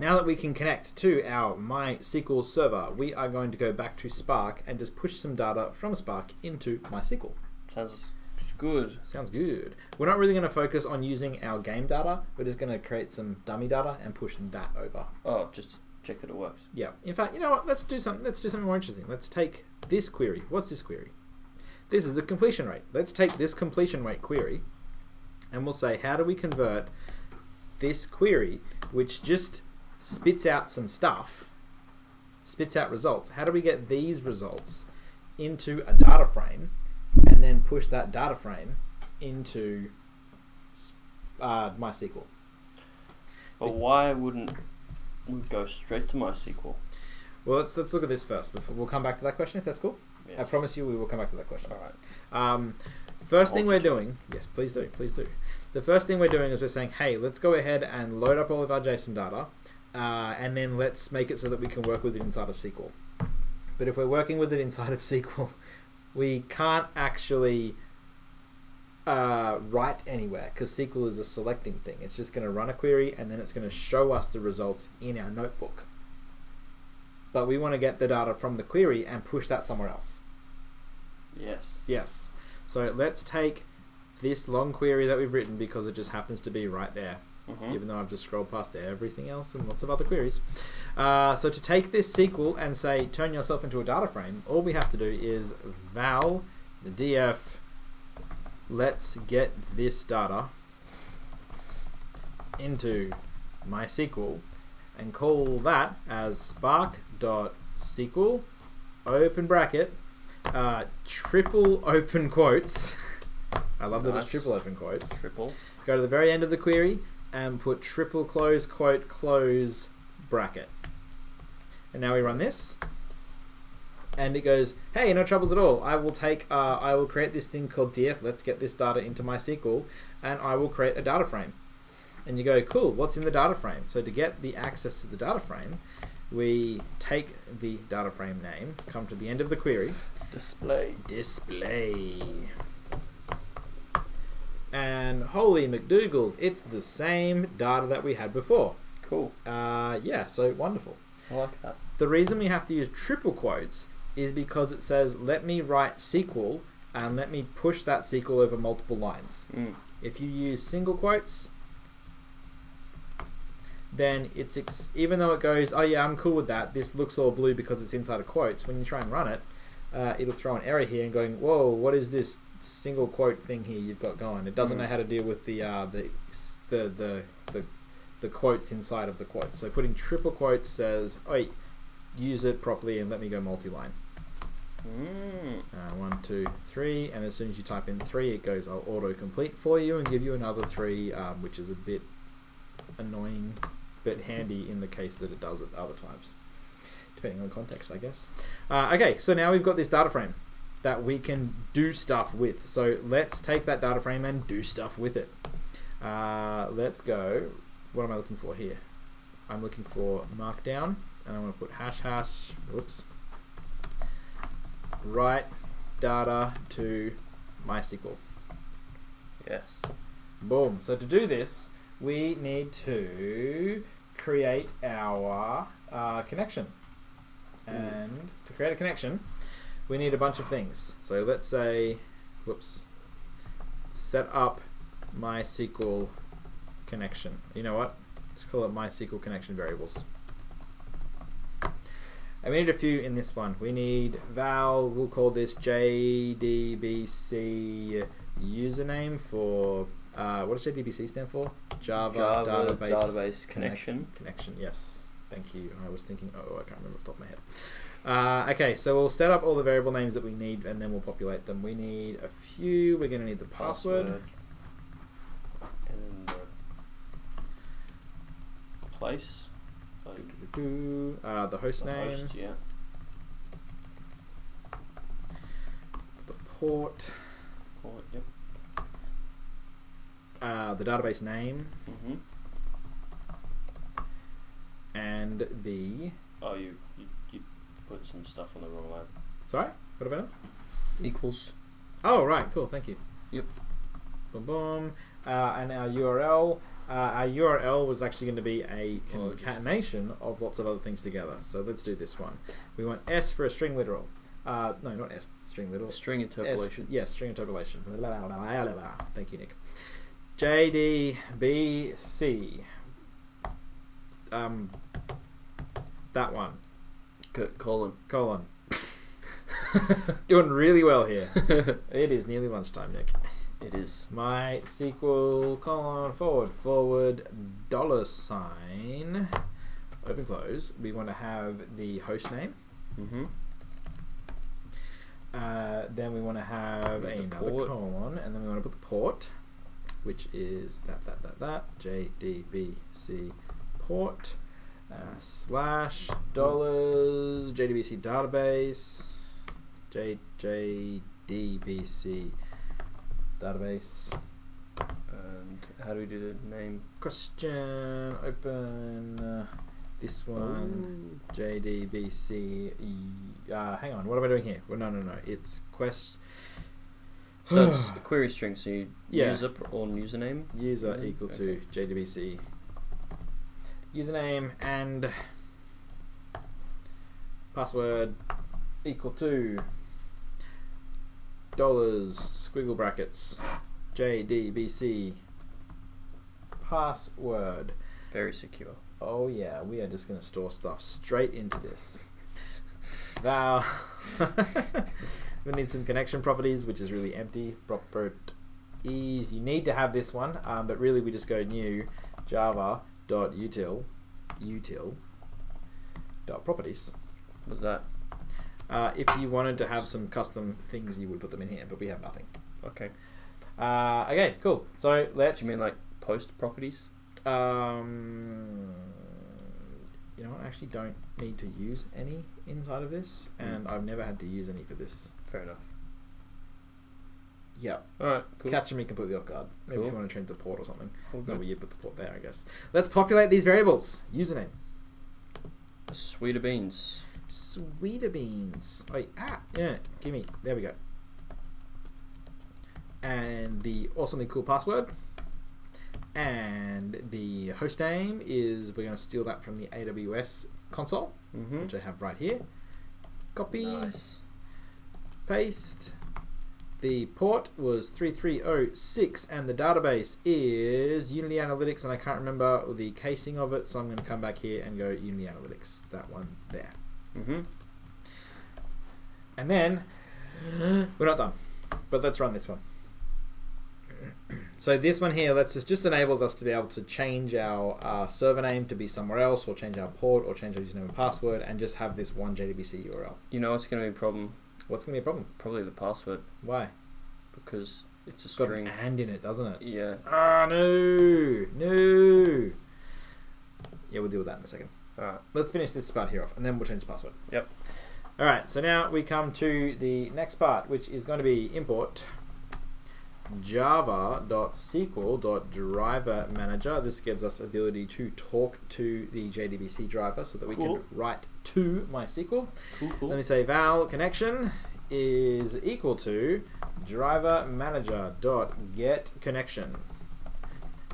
Now that we can connect to our MySQL server, we are going to go back to Spark and just push some data from Spark into MySQL. Sounds good. Sounds good. We're not really going to focus on using our game data. We're just going to create some dummy data and push that over. Oh, just to check that it works. Yeah. In fact, you know what? Let's do something more interesting. Let's take this query. What's this query? This is the completion rate. Let's take this completion rate query and we'll say, how do we convert this query, which just spits out some stuff, spits out results. How do we get these results into a data frame and then push that data frame into MySQL? But why wouldn't we go straight to MySQL? Well, let's look at this first. We'll come back to that question if that's cool. Yes. I promise you we will come back to that question. All right. First thing we're doing, yes, please do. The first thing we're doing is we're saying, hey, let's go ahead and load up all of our JSON data. And then let's make it so that we can work with it inside of SQL. But if we're working with it inside of SQL, we can't actually write anywhere because SQL is a selecting thing. It's just going to run a query and then it's going to show us the results in our notebook. But we want to get the data from the query and push that somewhere else. Yes. So let's take this long query that we've written because it just happens to be right there. Even though I've just scrolled past everything else and lots of other queries. So to take this SQL and say, turn yourself into a data frame, all we have to do is val the df, let's get this data into MySQL and call that as spark.sql, open bracket, triple open quotes. I love that it's triple open quotes. Triple. Go to the very end of the query and put triple close quote close bracket. And now we run this and it goes, hey, no troubles at all. I will create this thing called df, let's get this data into MySQL, and I will create a data frame. And you go, cool, what's in the data frame? So to get the access to the data frame, we take the data frame name, come to the end of the query, display. And holy McDougals, it's the same data that we had before. Cool. Yeah, so wonderful. I like that. The reason we have to use triple quotes is because it says, let me write SQL and let me push that SQL over multiple lines. If you use single quotes, then it's even though it goes, oh yeah, I'm cool with that, this looks all blue because it's inside of quotes, when you try and run it, it'll throw an error here and going, whoa, what is this single quote thing here you've got going? It doesn't know how to deal with the quotes inside of the quotes. So putting triple quotes says, oh, use it properly and let me go multi-line. 1, 2, 3, and as soon as you type in 3, it goes, I'll auto-complete for you and give you another 3, which is a bit annoying but handy in the case that it does it other times, depending on context, I guess. Okay, so now we've got this data frame that we can do stuff with. So let's take that data frame and do stuff with it. Let's go. What am I looking for here? I'm looking for markdown, and I want to put whoops, write data to MySQL. Yes. Boom. So to do this, we need to create our connection. And to create a connection, we need a bunch of things. So let's say, set up MySQL connection. You know what? Let's call it MySQL connection variables. And we need a few in this one. We need val, we'll call this JDBC username for, what does JDBC stand for? Java database connection. Connection, yes. Thank you. I was thinking, I can't remember off the top of my head. Okay, so we'll set up all the variable names that we need and then we'll populate them. We need a few. We're going to need the password. And then the place. The host name. Host, yeah. The port. Yep. The database name. And the... Oh, you put some stuff on the wrong line. Sorry? What about it? Equals. Oh, right. Cool. Thank you. Yep. Boom, boom. And our URL. our URL was actually going to be a concatenation of lots of other things together. So let's do this one. We want S for a string literal. No, not S, string literal. String interpolation. Yes, string interpolation. Thank you, Nick. JDBC. That one. Colon. Doing really well here. It is nearly lunchtime, Nick. It is. MySQL : forward $, open close. We want to have the host name. Mm-hmm. Then we want to have another colon, and then we want to put the port, which is that JDBC port / $JDBC database JDBC database. And how do we do the name? Question open this one. JDBC. Hang on, what am I doing here? Well, no. It's quest. So it's a query string. So you Yeah. user or username. User equal to JDBC username and password equal to $, brackets JDBC password. Very secure. Oh yeah, we are just going to store stuff straight into this. Val. We need some connection properties, which is really empty. Properties. You need to have this one, but really we just go new java.util properties. What's that? If you wanted to have some custom things, you would put them in here, but we have nothing. Okay. Okay, cool. So let's. Do you mean like post properties? You know what? I actually don't need to use any inside of this, and I've never had to use any for this. Fair enough. Yeah. Alright, cool. Catching me completely off guard. Maybe if you want to change the port or something. Cool, No, but you put the port there, I guess. Let's populate these variables. Username. Sweeter beans. Sweeter beans. Wait, yeah, gimme. There we go. And the awesomely cool password. And the host name is, we're going to steal that from the AWS console, which I have right here. Copy. Nice. Paste. The port was 3306 and the database is Unity Analytics, and I can't remember the casing of it, so I'm going to come back here and go Unity Analytics, that one there. And then we're not done, but let's run this one. So this one here just enables us to be able to change our server name to be somewhere else, or change our port, or change our username and password, and just have this one JDBC URL. You know what's going to be a problem? What's going to be a problem? Probably the password. Why? Because it's a It's got string. an and in it, doesn't it? Yeah. Ah, no. Yeah, we'll deal with that in a second. Alright. Let's finish this part here off, and then we'll change the password. Yep. Alright, so now we come to the next part, which is going to be import java.sql.driver manager. This gives us ability to talk to the JDBC driver so that we can write to MySQL. Cool. Let me say val connection is equal to driver manager.get connection.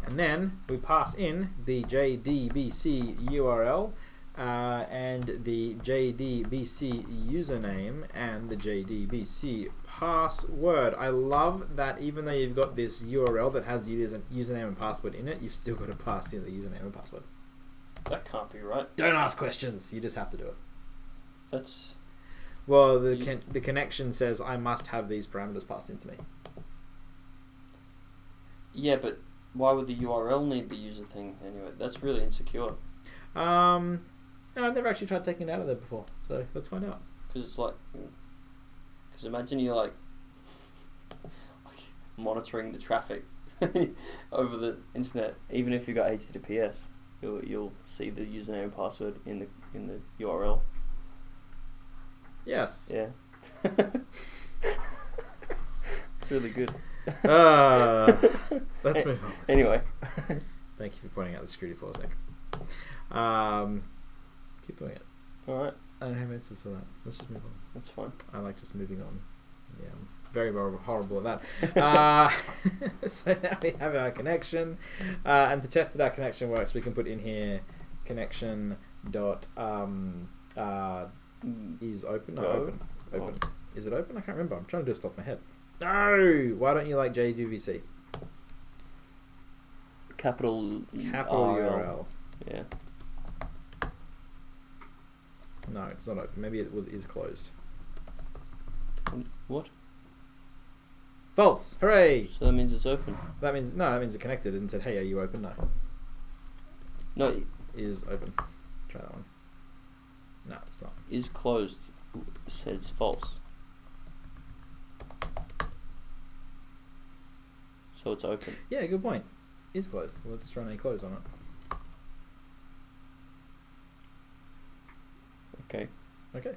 And then we pass in the JDBC URL and the JDBC username and the JDBC password. I love that even though you've got this URL that has username and password in it, you've still got to pass in the username and password. That can't be right. Don't ask questions. You just have to do it. That's... Well, the connection says I must have these parameters passed into me. Yeah, but why would the URL need the user thing anyway? That's really insecure. No, I've never actually tried taking it out of there before, so let's find out. Because it's like... Because imagine you're like monitoring the traffic over the internet. Even if you got HTTPS, you'll see the username and password in the URL. Yes. Yeah. It's really good. Let's move on. Anyway. Thank you for pointing out the security flaws, Nick. Keep doing it. Alright. I don't have answers for that. Let's just move on. That's fine. I like just moving on. Yeah. very horrible at that. So now we have our connection, and to test that our connection works, we can put in here connection dot is open. No, open. Oh. Is it open? I can't remember. I'm trying to do it off the top of my head. No. Why don't you like JDBC? Capital URL. Yeah. No, it's not open. Maybe it is closed. What? False. Hooray! So that means it's open. That means it connected and said, "Hey, are you open?" No. No. Is open. Try that one. No, it's not. Is closed. Says false. So it's open. Yeah, good point. Is closed. Let's run a close on it. Okay. Okay.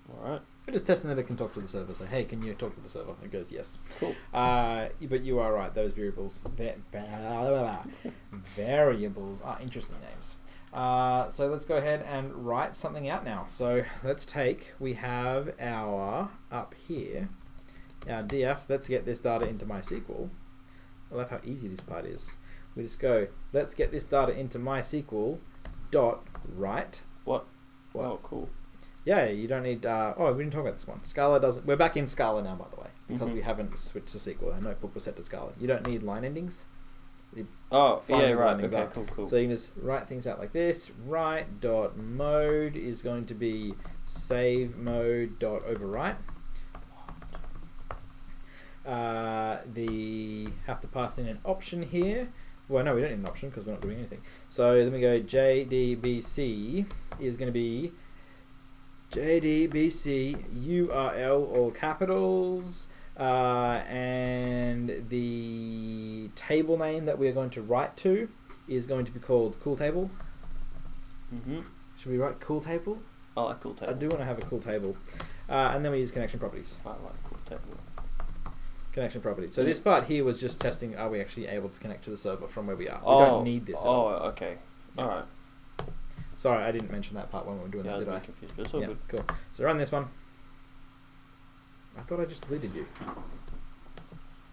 Alright. We're just testing that it can talk to the server. Say, hey, can you talk to the server? It goes, yes. Cool. But you are right. Those variables are interesting names. So let's go ahead and write something out now. So let's take, we have our, up here, our df, let's get this data into MySQL. I love how easy this part is. We just go, let's get this data into MySQL dot write. What? Oh, cool. Yeah, you don't need, we didn't talk about this one. Scala doesn't, we're back in Scala now, by the way, because we haven't switched to SQL. Our notebook was set to Scala. You don't need line endings. Oh, yeah, right. Okay, Okay, cool. So you can just write things out like this. Write dot mode is going to be save mode dot overwrite. Have to pass in an option here. Well, no, we don't need an option because we're not doing anything. So then we go JDBC is going to be JDBC URL all capitals, and the table name that we're going to write to is going to be called cool table. Should we write cool table? I like cool table. I do want to have a cool table, and then we use connection properties. I like cool table. Connection properties. So this part here was just testing, are we actually able to connect to the server from where we are? We don't need this at all. Okay. Alright. Sorry, I didn't mention that part when we were doing that, did I? I was a bit confused, but it's all good. Cool. So run this one. I thought I just deleted you.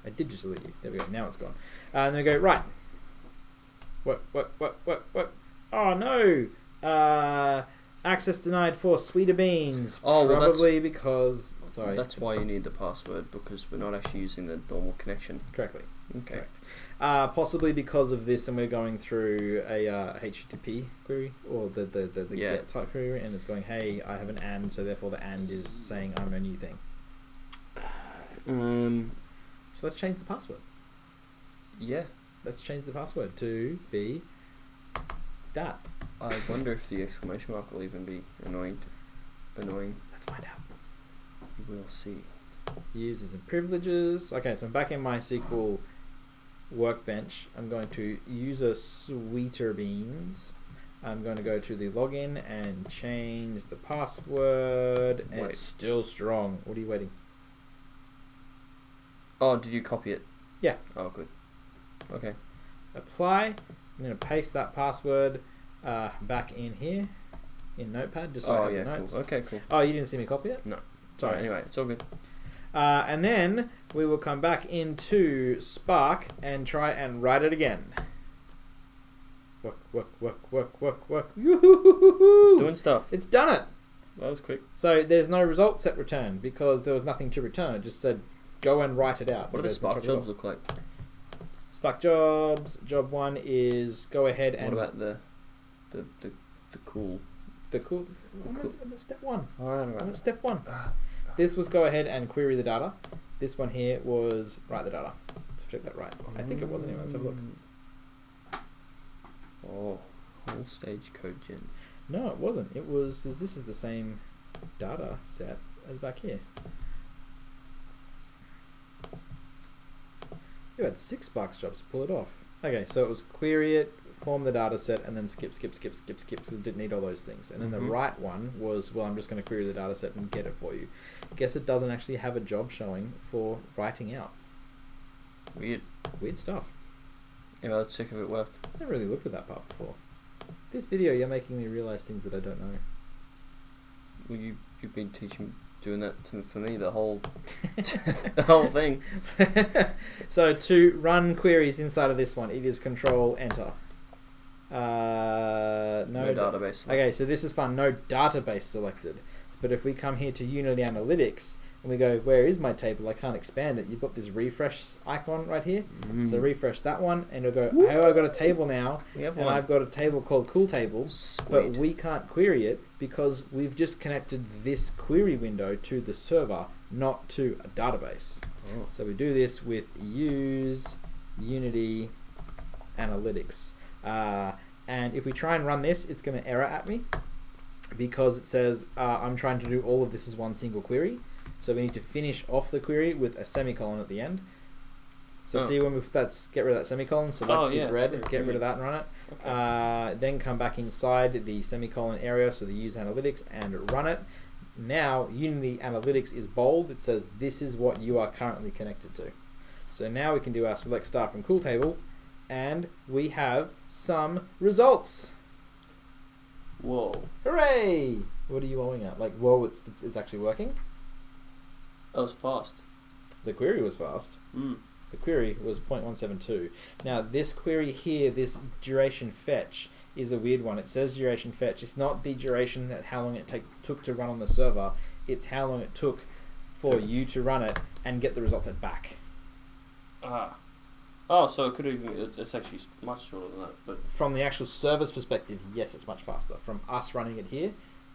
I did just delete you. There we go. Now it's gone. And then we go, right. What? Oh, no! Access denied for sweeter beans. Oh, well, probably because... Sorry. That's why you need the password, because we're not actually using the normal connection. Correctly. Okay. Correct. Possibly because of this, and we're going through a HTTP query, or the GET type query, and it's going, hey, I have an AND, so therefore the AND is saying I'm a new thing. So let's change the password. Yeah. Let's change the password to be that. I wonder if the exclamation mark will even be annoying. Let's find out. We'll see. Users and privileges. Okay, so I'm back in MySQL workbench. I'm going to user sweeter beans. I'm going to go to the login and change the password. And it's still strong. What are you waiting? Oh, did you copy it? Yeah. Oh, good. Okay. Apply. I'm going to paste that password back in here in Notepad, just so I have the notes. Cool. Okay, cool. Oh, you didn't see me copy it? No. Sorry. Anyway, it's all good. And then we will come back into Spark and try and write it again. Work. It's doing stuff. It's done it. That was quick. So there's no result set returned because there was nothing to return. It just said go and write it out. What do the Spark jobs look like? Spark jobs. Job 1 is go ahead and... What about the cool? The cool... I'm at step 1. Alright. I'm at step 1. This was go ahead and query the data. This one here was write the data. Let's check that right. I think it was anyway. Let's have a look. Oh, whole stage code gen. No, it wasn't. It was... This is the same data set as back here. You had 6 Spark jobs to pull it off. Okay, so it was query it, form the data set, and then skip, so it didn't need all those things. And then the right one was, well, I'm just going to query the data set and get it for you. Guess it doesn't actually have a job showing for writing out. Weird Stuff. Yeah, let's check if it worked. I've never really looked at that part before. This video, you're making me realise things that I don't know. Well, you've been teaching doing that for me the whole the whole thing. So to run queries inside of this one, it is Control Enter. No database. Okay, so this is fun. No database selected. But if we come here to Unity Analytics and we go, where is my table? I can't expand it. You've got this refresh icon right here. So refresh that one, and it'll go, oh, I've got a table now, and I've got a table called Cool Tables, but we can't query it because we've just connected this query window to the server, not to a database. So we do this with use Unity Analytics. And if we try and run this, it's going to error at me because it says I'm trying to do all of this as one single query. So we need to finish off the query with a semicolon at the end. So see when we put that, get rid of that semicolon, select is red, get rid of that and run it. Okay. Then come back inside the semicolon area, so the use analytics, and run it. Now Unity Analytics is bold. It says this is what you are currently connected to. So now we can do our select star from Cool Table, and we have some results. Whoa! Hooray! What are you owing at? Like, whoa! It's actually working. That was fast. The query was fast. The query was 0.172. Now this query here, this duration fetch, is a weird one. It says duration fetch. It's not the duration that how long it took to run on the server. It's how long it took for you to run it and get the results back. Oh, so it could even, it's actually much shorter than that. But from the actual server's perspective, yes, it's much faster. From us running it here,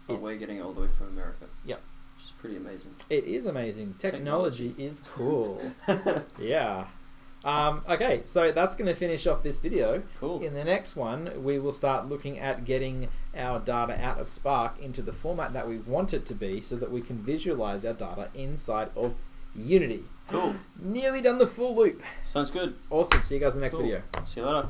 we're getting it all the way from America. Yep. Which is pretty amazing. It is amazing. Technology is cool. Yeah. Okay, so that's going to finish off this video. Cool. In the next one, we will start looking at getting our data out of Spark into the format that we want it to be so that we can visualize our data inside of Unity. Cool. Nearly done the full loop. Sounds good. Awesome. See you guys in the next video. See you later.